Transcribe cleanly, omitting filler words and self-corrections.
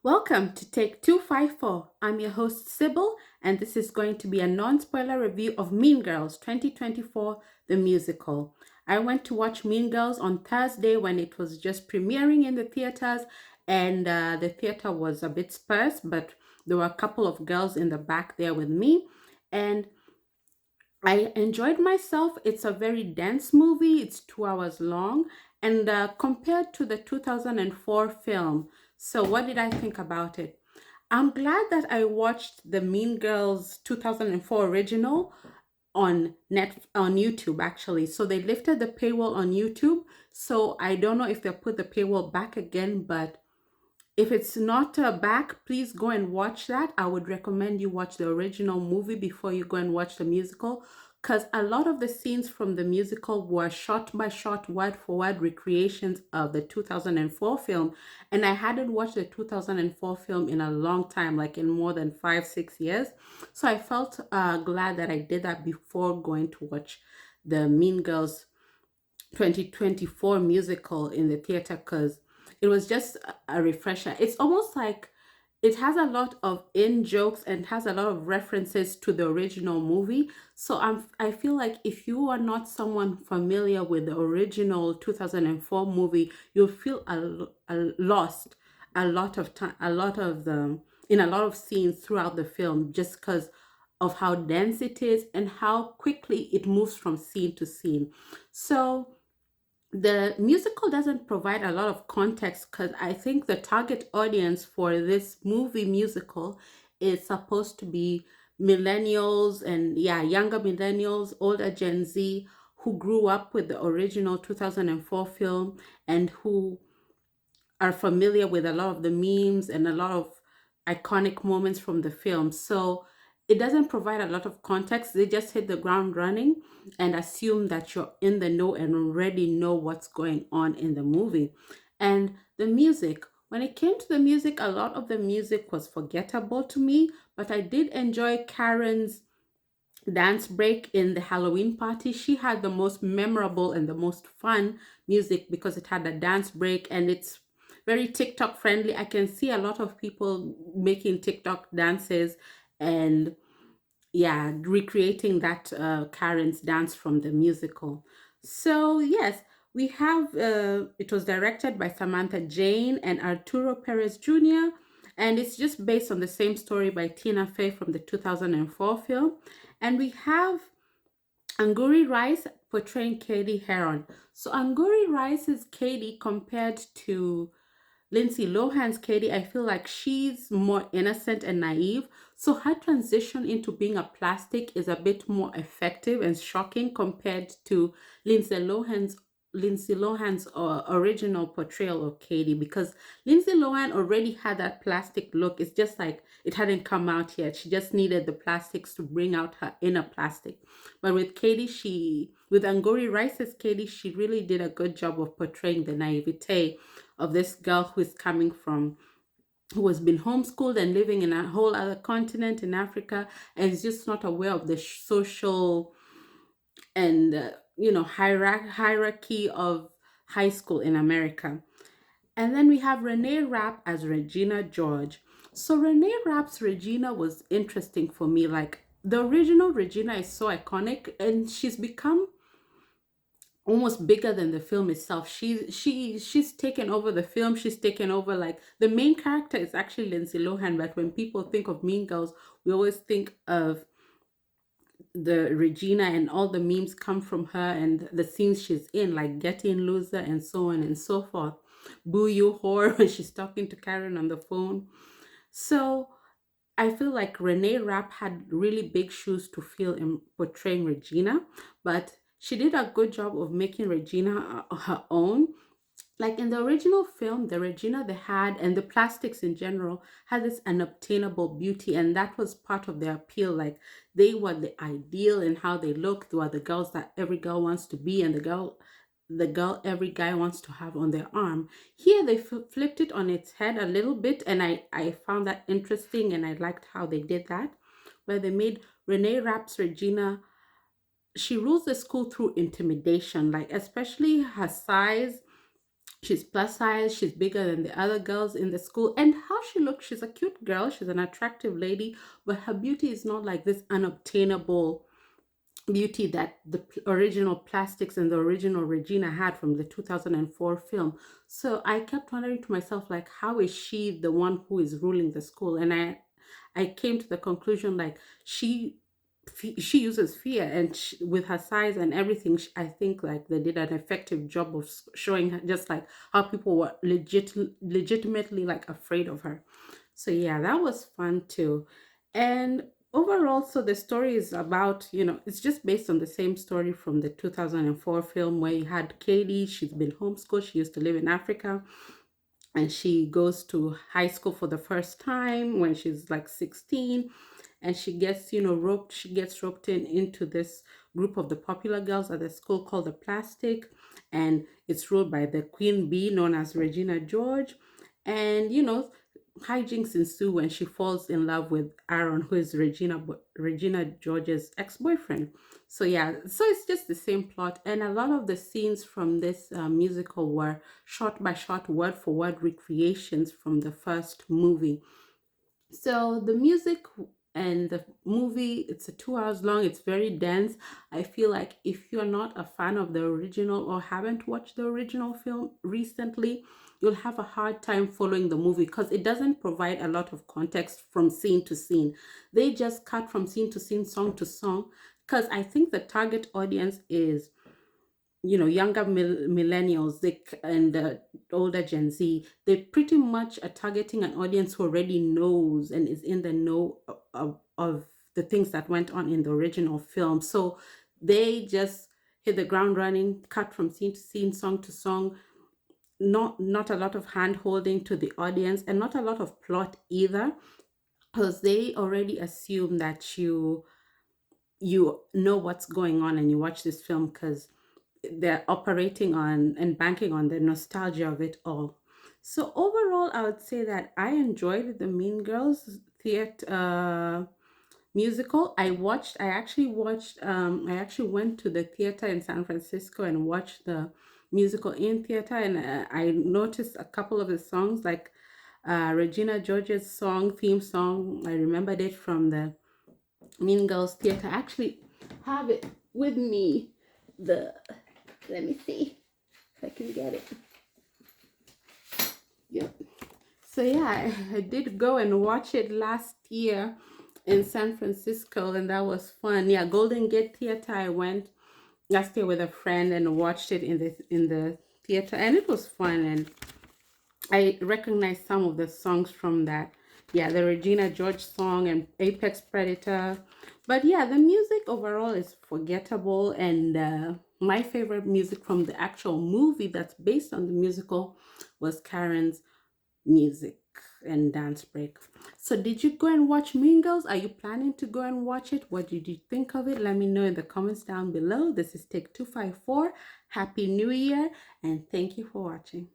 Welcome to Take 254. I'm your host, Sybil, and this is going to be a non spoiler review of Mean Girls 2024, the musical. I went to watch Mean Girls on Thursday when it was just premiering in the theaters, and the theater was a bit sparse, but there were a couple of girls in the back there with me. And I enjoyed myself. It's a very dense movie. It's 2 hours long, and compared to the 2004 film. So, what did I think about it? I'm glad that I watched the Mean Girls 2004 original on YouTube actually. So they lifted the paywall on YouTube. So I don't know if they'll put the paywall back again, but if it's not back, please go and watch that. I would recommend you watch the original movie before you go and watch the musical because a lot of the scenes from the musical were shot by shot, word for word recreations of the 2004 film. And I hadn't watched the 2004 film in a long time, like in more than 5, 6 years. So I felt glad that I did that before going to watch the Mean Girls 2024 musical in the theater because it was just a refresher. It's almost like it has a lot of in jokes and has a lot of references to the original movie. So I feel like if you are not someone familiar with the original 2004 movie, you'll feel lost a lot of time, a lot of the in a lot of scenes throughout the film just because of how dense it is and how quickly it moves from scene to scene. So the musical doesn't provide a lot of context because I think the target audience for this movie musical is supposed to be millennials and, yeah, younger millennials, older Gen Z who grew up with the original 2004 film and who are familiar with a lot of the memes and a lot of iconic moments from the film. So it doesn't provide a lot of context. They just hit the ground running and assume that you're in the know and already know what's going on in the movie. And the music, when it came to the music, a lot of the music was forgettable to me, but I did enjoy Karen's dance break in the Halloween party. She had the most memorable and the most fun music because it had a dance break and it's very TikTok friendly. I can see a lot of people making TikTok dances and, yeah, recreating that Karen's dance from the musical. So, yes, we have it was directed by Samantha Jane and Arturo Perez Jr. And it's just based on the same story by Tina Fey from the 2004 film. And we have Anguri Rice portraying Katie Heron. So Anguri Rice's Katie compared to Lindsay Lohan's Katie, I feel like she's more innocent and naive. So her transition into being a plastic is a bit more effective and shocking compared to Lindsay Lohan's Lindsay Lohan's original portrayal of Katie because Lindsay Lohan already had that plastic look. It's just like it hadn't come out yet. She just needed the plastics to bring out her inner plastic. But with Katie, with Angori Rice's Katie, she really did a good job of portraying the naivete of this girl who has been homeschooled and living in a whole other continent in Africa and is just not aware of the social and hierarchy of high school in America. And then we have Renee Rapp as Regina George. So Renee Rapp's Regina was interesting for me. Like the original Regina is so iconic and she's become almost bigger than the film itself. She's taken over the film. She's taken over, like, the main character is actually Lindsay Lohan, but when people think of Mean Girls, we always think of the Regina and all the memes come from her and the scenes she's in, like Getting Loser and so on and so forth. Boo You Whore when she's talking to Karen on the phone. So I feel like Renee Rapp had really big shoes to fill in portraying Regina, but she did a good job of making Regina her own. Like in the original film, the Regina they had and the plastics in general had this unobtainable beauty, and that was part of their appeal. Like they were the ideal in how they looked. They were the girls that every girl wants to be, and the girl every guy wants to have on their arm. Here they flipped it on its head a little bit, and I found that interesting, and I liked how they did that, where they made Renee Rapp's Regina. She rules the school through intimidation, like especially her size She's plus size, she's bigger than the other girls in the school. And how she looks, she's a cute girl, she's an attractive lady, but her beauty is not like this unobtainable beauty that the original Plastics and the original Regina had from the 2004 film. So I kept wondering to myself, like, how is she the one who is ruling the school? And I came to the conclusion, like, she uses fear, and with her size and everything, I think like they did an effective job of showing her, just like how people were legitimately like afraid of her. So yeah, that was fun too. And overall, so the story is about, it's just based on the same story from the 2004 film, where you had Katie. She's been homeschooled, she used to live in Africa, and she goes to high school for the first time when she's like 16, and she gets, roped in into this group of the popular girls at the school called the Plastic, and it's ruled by the queen bee known as Regina George. And hijinks ensue when she falls in love with Aaron, who is Regina George's ex-boyfriend. So yeah, so it's just the same plot, and a lot of the scenes from this musical were shot by shot, word for word recreations from the first movie. So the music and the movie, it's a 2 hours long, it's very dense. I feel like if you're not a fan of the original or haven't watched the original film recently, you'll have a hard time following the movie because it doesn't provide a lot of context from scene to scene. They just cut from scene to scene, song to song, because I think the target audience is, younger millennials, and older Gen Z. They pretty much are targeting an audience who already knows and is in the know of the things that went on in the original film. So they just hit the ground running, cut from scene to scene, song to song. Not a lot of hand holding to the audience, and not a lot of plot either, because they already assume that you know what's going on and you watch this film because they're operating on and banking on the nostalgia of it all. So overall, I would say that I enjoyed the Mean Girls theater musical. I actually went to the theater in San Francisco and watched the musical in theater, and I noticed a couple of the songs, like Regina George's theme song. I remembered it from the Mean Girls theater. I actually have it with me. The Let me see if I can get it. Yep. So yeah, I did go and watch it last year in San Francisco, and that was fun. Yeah, Golden Gate Theater. I went last year with a friend and watched it in the theater, and it was fun. And I recognized some of the songs from that. Yeah, the Regina George song and Apex Predator. But yeah, the music overall is forgettable. And my favorite music from the actual movie that's based on the musical was Karen's music and dance break. So did you go and watch Mean Girls? Are you planning to go and watch it? What did you think of it? Let me know in the comments down below. This is Take 254. Happy New Year, and thank you for watching.